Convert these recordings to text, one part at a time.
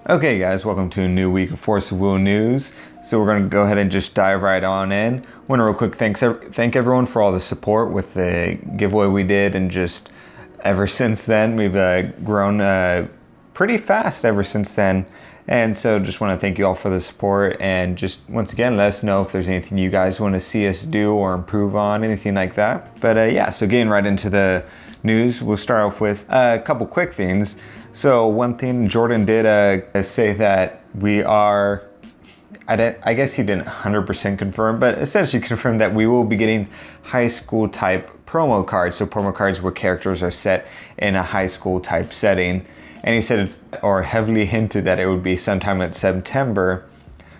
Okay guys, welcome to a new week of Force of Will news. So we're going to go ahead and just dive right on in. Want to real quick thank everyone for all the support with the giveaway we did, and just ever since then we've grown pretty fast ever since then. And so just want to thank you all for the support, and just once again let us know if there's anything you guys want to see us do or improve on, anything like that. But yeah, so getting right into the news, we'll start off with a couple quick things. So one thing, Jordan did say that we are, I guess he didn't 100% confirm, but essentially confirmed that we will be getting high school type promo cards. So promo cards where characters are set in a high school type setting. And he said, or heavily hinted, that it would be sometime in September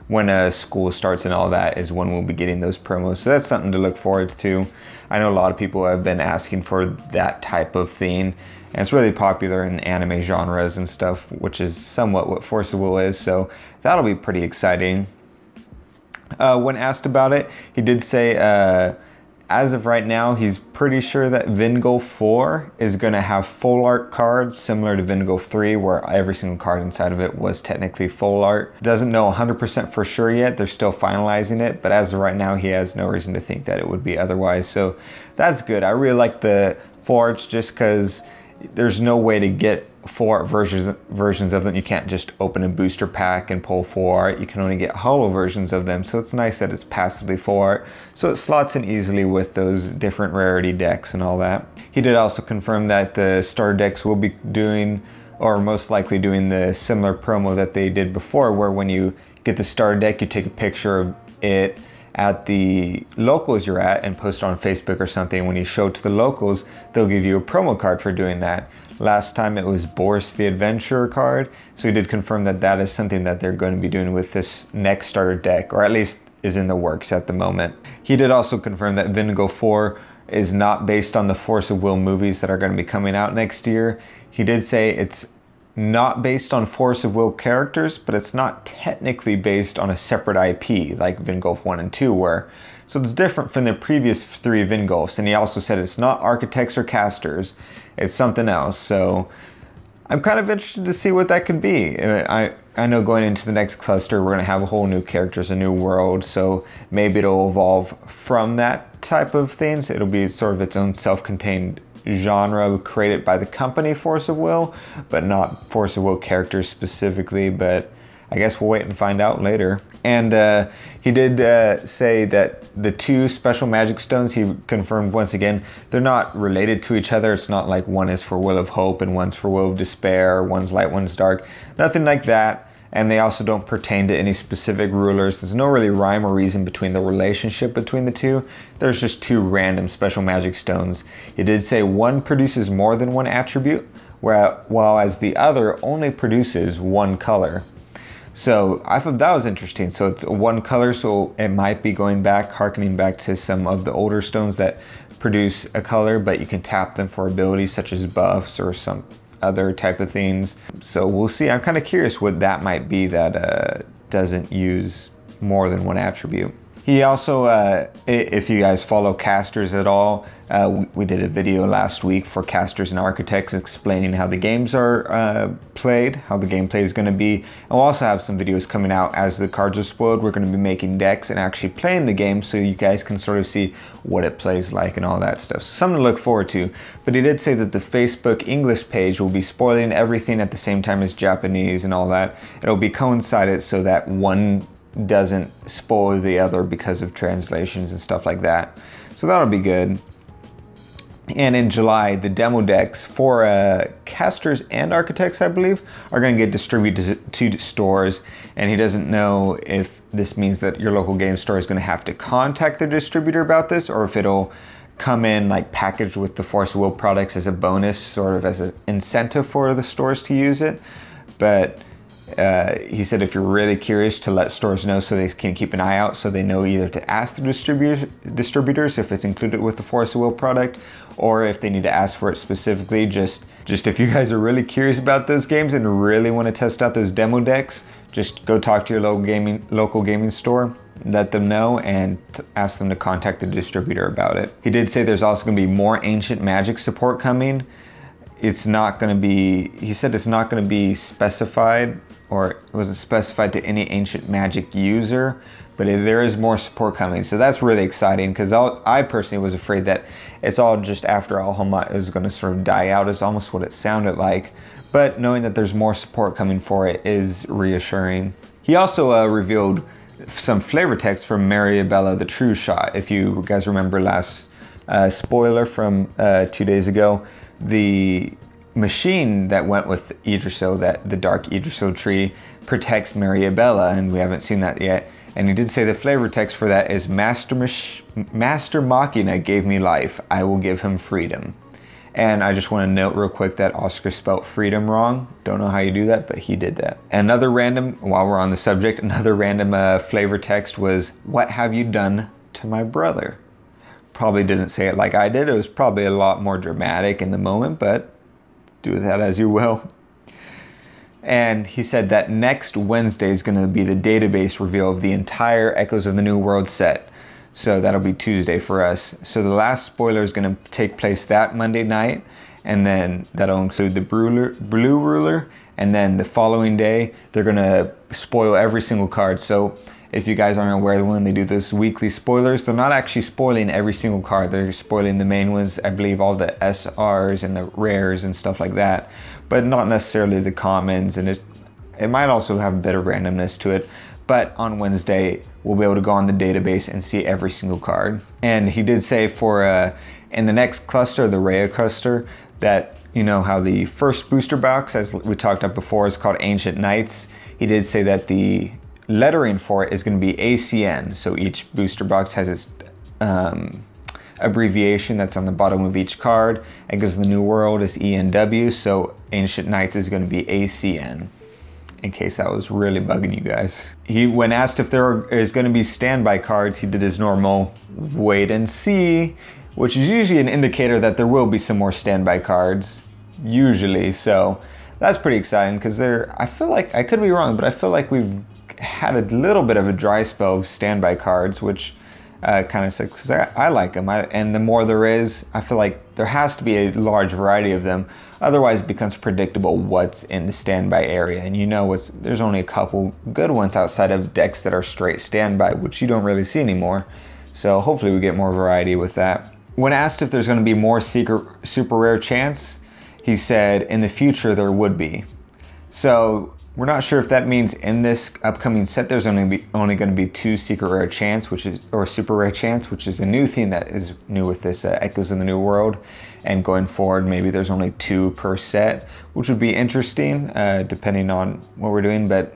when school starts and all that is when we'll be getting those promos. So that's something to look forward to. I know a lot of people have been asking for that type of theme, and it's really popular in anime genres and stuff, which is somewhat what Force of Will is, so that'll be pretty exciting. When asked about it, he did say as of right now, he's pretty sure that Vingolf 4 is going to have full art cards similar to Vingolf 3, where every single card inside of it was technically full art. Doesn't know 100% for sure yet, they're still finalizing it, but as of right now he has no reason to think that it would be otherwise, so that's good. I really like the full arts just because there's no way to get full art versions of them. You can't just open a booster pack and pull full art. You can only get holo versions of them, so it's nice that it's passively full art, so it slots in easily with those different rarity decks and all that. He did also confirm that the starter decks will be doing, or most likely doing, the similar promo that they did before, where when you get the starter deck, you take a picture of it at the locals you're at and post it on Facebook or something. When you show it to the locals, they'll give you a promo card for doing that. Last time it was Boris the Adventurer card, so he did confirm that that is something that they're going to be doing with this next starter deck, or at least is in the works at the moment. He did also confirm that Vingolf 4 is not based on the Force of Will movies that are going to be coming out next year. He did say it's not based on Force of Will characters, but it's not technically based on a separate IP like Vingolf 1 and 2 were. So it's different from the previous 3 Vingolfs, and he also said it's not architects or casters, it's something else. So I'm kind of interested to see what that could be. I know going into the next cluster we're going to have a whole new characters, a new world, so maybe it'll evolve from that type of things. It'll be sort of its own self-contained genre created by the company Force of Will, but not Force of Will characters specifically, but I guess we'll wait and find out later. And he did say that the 2 special magic stones, he confirmed once again, they're not related to each other. It's not like one is for Will of Hope and one's for Will of Despair, one's light, one's dark, nothing like that. And they also don't pertain to any specific rulers. There's no really rhyme or reason between the relationship between the 2. There's just 2 random special magic stones. He did say one produces more than one attribute, while as the other only produces one color. So I thought that was interesting. So it's one color, so it might be harkening back to some of the older stones that produce a color, but you can tap them for abilities such as buffs or some other type of things. So we'll see. I'm kind of curious what that might be that doesn't use more than one attribute. He also, if you guys follow casters at all, we did a video last week for casters and architects explaining how the games are played, how the gameplay is going to be. And we'll also have some videos coming out as the cards are spoiled. We're going to be making decks and actually playing the game, so you guys can sort of see what it plays like and all that stuff. So something to look forward to. But he did say that the Facebook English page will be spoiling everything at the same time as Japanese and all that. It'll be coincided so that one doesn't spoil the other because of translations and stuff like that. So that'll be good. And in July, the demo decks for casters and architects, I believe, are going to get distributed to stores. And he doesn't know if this means that your local game store is going to have to contact the distributor about this, or if it'll come in like packaged with the Force of Will products as a bonus, sort of as an incentive for the stores to use it. But he said if you're really curious, to let stores know so they can keep an eye out, so they know either to ask the distributors if it's included with the Force of Will product, or if they need to ask for it specifically. Just if you guys are really curious about those games and really want to test out those demo decks, just go talk to your local gaming store, let them know, and ask them to contact the distributor about it. He did say there's also going to be more Ancient Magic support coming. it's not going to be, he said it's not going to be specified, or it wasn't specified to any ancient magic user, but there is more support coming. So that's really exciting, because I personally was afraid that it's all just after Alhamat is going to sort of die out, is almost what it sounded like. But knowing that there's more support coming for it is reassuring. He also revealed some flavor text from Mariabella the True Shot. If you guys remember last spoiler from 2 days ago, the machine that went with Idrisil, that the dark Idrisil tree, protects Mariabella, and we haven't seen that yet. And he did say the flavor text for that is Master Machina gave me life, I will give him freedom. And I just want to note real quick that Oscar spelt freedom wrong. Don't know how you do that, but he did that. Another random, while we're on the subject, another random flavor text was, what have you done to my brother? Probably didn't say it like I did. It was probably a lot more dramatic in the moment, but do that as you will. And he said that next Wednesday is going to be the database reveal of the entire Echoes of the New World set. So that'll be Tuesday for us. So the last spoiler is going to take place that Monday night, and then that'll include the Blue Ruler, and then the following day they're going to spoil every single card. So if you guys aren't aware, when they do those weekly spoilers, they're not actually spoiling every single card. They're spoiling the main ones, I believe all the SRs and the rares and stuff like that, but not necessarily the commons, and it might also have a bit of randomness to it. But on Wednesday, we'll be able to go on the database and see every single card. And he did say for, in the next cluster, the Rhea cluster, that, you know how the first booster box, as we talked about before, is called Ancient Knights. He did say that the lettering for it is going to be ACN. So each booster box has its abbreviation that's on the bottom of each card. Echoes of the New World is ENW, so Ancient Knights is going to be ACN. In case that was really bugging you guys. When asked if there is going to be standby cards, he did his normal wait and see, which is usually an indicator that there will be some more standby cards, usually. So that's pretty exciting, because I feel like, I could be wrong, but I feel like we've had a little bit of a dry spell of standby cards, which kind of sucks, because I like them. And the more there is, I feel like there has to be a large variety of them. Otherwise, it becomes predictable what's in the standby area. And you know, there's only a couple good ones outside of decks that are straight standby, which you don't really see anymore. So hopefully we get more variety with that. When asked if there's going to be more super rare chance, he said in the future there would be. So we're not sure if that means in this upcoming set there's only going to be 2 secret rare chance, or super rare chance, which is a new theme that is new with this Echoes of the New World. And going forward, maybe there's only 2 per set, which would be interesting, depending on what we're doing. But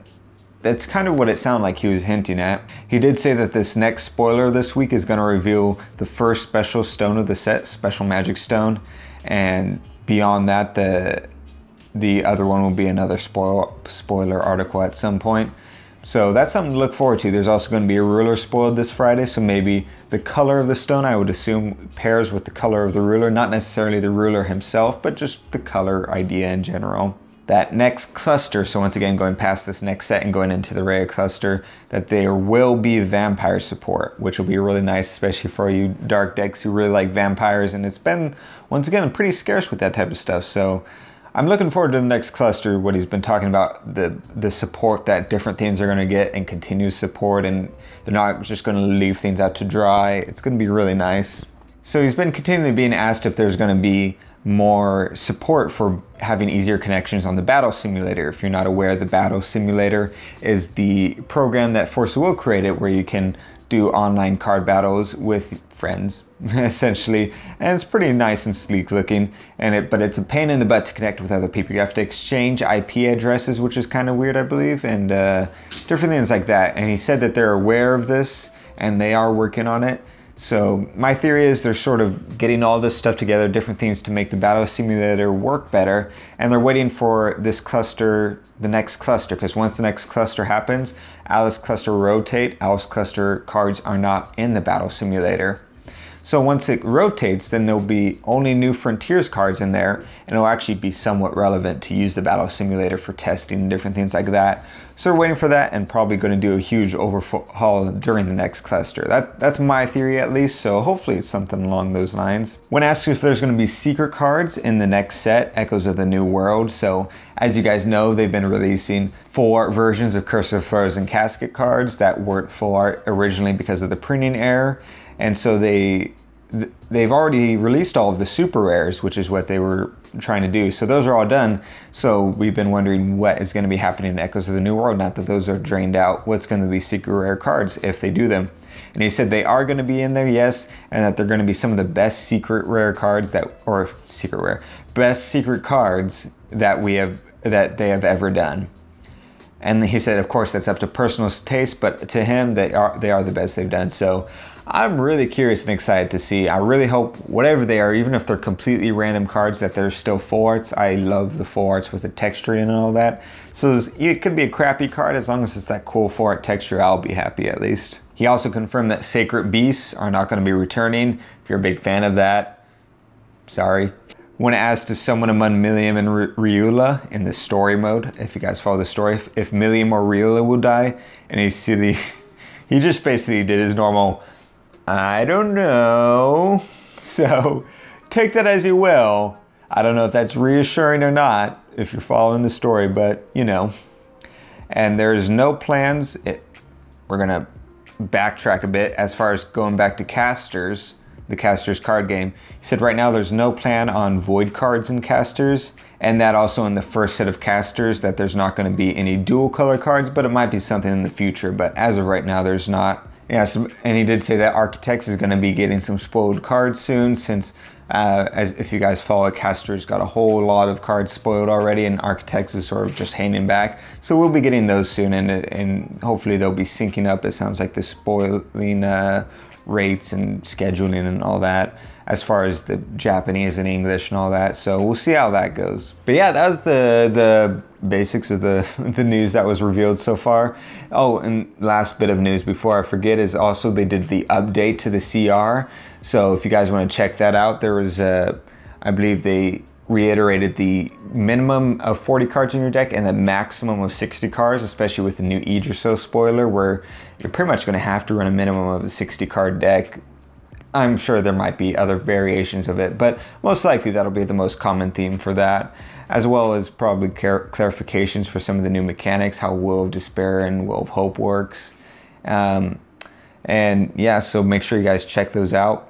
that's kind of what it sounded like he was hinting at. He did say that this next spoiler this week is going to reveal the first special stone of the set, Special Magic Stone, and beyond that, the other one will be another spoiler article at some point. So that's something to look forward to. There's also going to be a ruler spoiled this Friday, so maybe the color of the stone, I would assume, pairs with the color of the ruler. Not necessarily the ruler himself, but just the color idea in general. That next cluster, so once again going past this next set and going into the Rhea cluster, that there will be vampire support, which will be really nice, especially for you dark decks who really like vampires. And it's been, once again, pretty scarce with that type of stuff. So I'm looking forward to the next cluster, what he's been talking about, the support that different things are going to get, and continued support, and they're not just going to leave things out to dry. It's going to be really nice. So he's been continually being asked if there's going to be more support for having easier connections on the Battle Simulator. If you're not aware, the Battle Simulator is the program that Force of Will created, where you can do online card battles with friends, essentially, and it's pretty nice and sleek looking. But it's a pain in the butt to connect with other people. You have to exchange IP addresses, which is kind of weird, I believe, and different things like that. And he said that they're aware of this and they are working on it. So my theory is they're sort of getting all this stuff together, different things to make the Battle Simulator work better, and they're waiting for this cluster, the next cluster, because once the next cluster happens, Alice cluster rotate, Alice cluster cards are not in the Battle Simulator. So once it rotates, then there'll be only new Frontiers cards in there, and it'll actually be somewhat relevant to use the battle simulator for testing and different things like that. So we're waiting for that, and probably going to do a huge overhaul during the next cluster. That's my theory at least, so hopefully it's something along those lines. When asked if there's going to be secret cards in the next set, Echoes of the New World, so as you guys know, they've been releasing full art versions of Curse of Throws and Casket cards that weren't full art originally because of the printing error, and so they've already released all of the super rares, which is what they were trying to do. So those are all done. So we've been wondering what is going to be happening in Echoes of the New World. Not that those are drained out. What's going to be secret rare cards if they do them? And he said they are going to be in there, yes, and that they're going to be some of the best secret rare cards best secret cards that they have ever done. And he said, of course, that's up to personal taste, but to him, they are the best they've done. So I'm really curious and excited to see. I really hope whatever they are, even if they're completely random cards, that they're still full arts. I love the full arts with the texturing and all that. So it could be a crappy card, as long as it's that cool full art texture, I'll be happy at least. He also confirmed that Sacred Beasts are not going to be returning. If you're a big fan of that, sorry. When asked if someone among Milliam and Riula in the story mode, if you guys follow the story, if Milliam or Riula will die, and he just basically did his normal, I don't know. So take that as you will. I don't know if that's reassuring or not if you're following the story, but you know. And there's no plans. We're gonna backtrack a bit as far as going back to Casters, the Casters card game. He said right now there's no plan on void cards in Casters, and that also in the first set of Casters that there's not going to be any dual color cards, but it might be something in the future. But as of right now, there's not. Yes, and he did say that Architects is going to be getting some spoiled cards soon, since as if you guys follow, Casters got a whole lot of cards spoiled already, and Architects is sort of just hanging back. So we'll be getting those soon, and hopefully they'll be syncing up. It sounds like the spoiling rates and scheduling and all that, as far as the Japanese and English and all that. So we'll see how that goes. But yeah, that was the basics of the news that was revealed so far. Oh, and last bit of news before I forget is also they did the update to the CR. So if you guys want to check that out, there was I believe they reiterated the minimum of 40 cards in your deck and the maximum of 60 cards, especially with the new Idriso spoiler, where you're pretty much going to have to run a minimum of a 60 card deck. I'm sure there might be other variations of it, but most likely that'll be the most common theme for that, as well as probably clarifications for some of the new mechanics, how Will of Despair and Will of Hope works. And yeah, so make sure you guys check those out.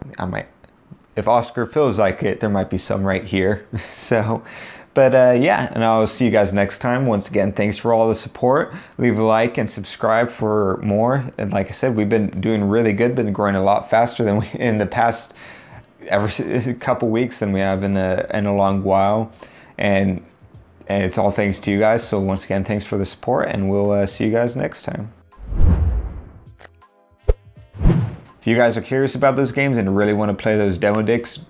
If Oscar feels like it, there might be some right here. So, but yeah, and I'll see you guys next time. Once again, thanks for all the support. Leave a like and subscribe for more. And like I said, we've been doing really good, been growing a lot faster than we in the past a couple weeks than we have in a long while. And it's all thanks to you guys. So once again, thanks for the support, and we'll see you guys next time. If you guys are curious about those games and really want to play those demo decks,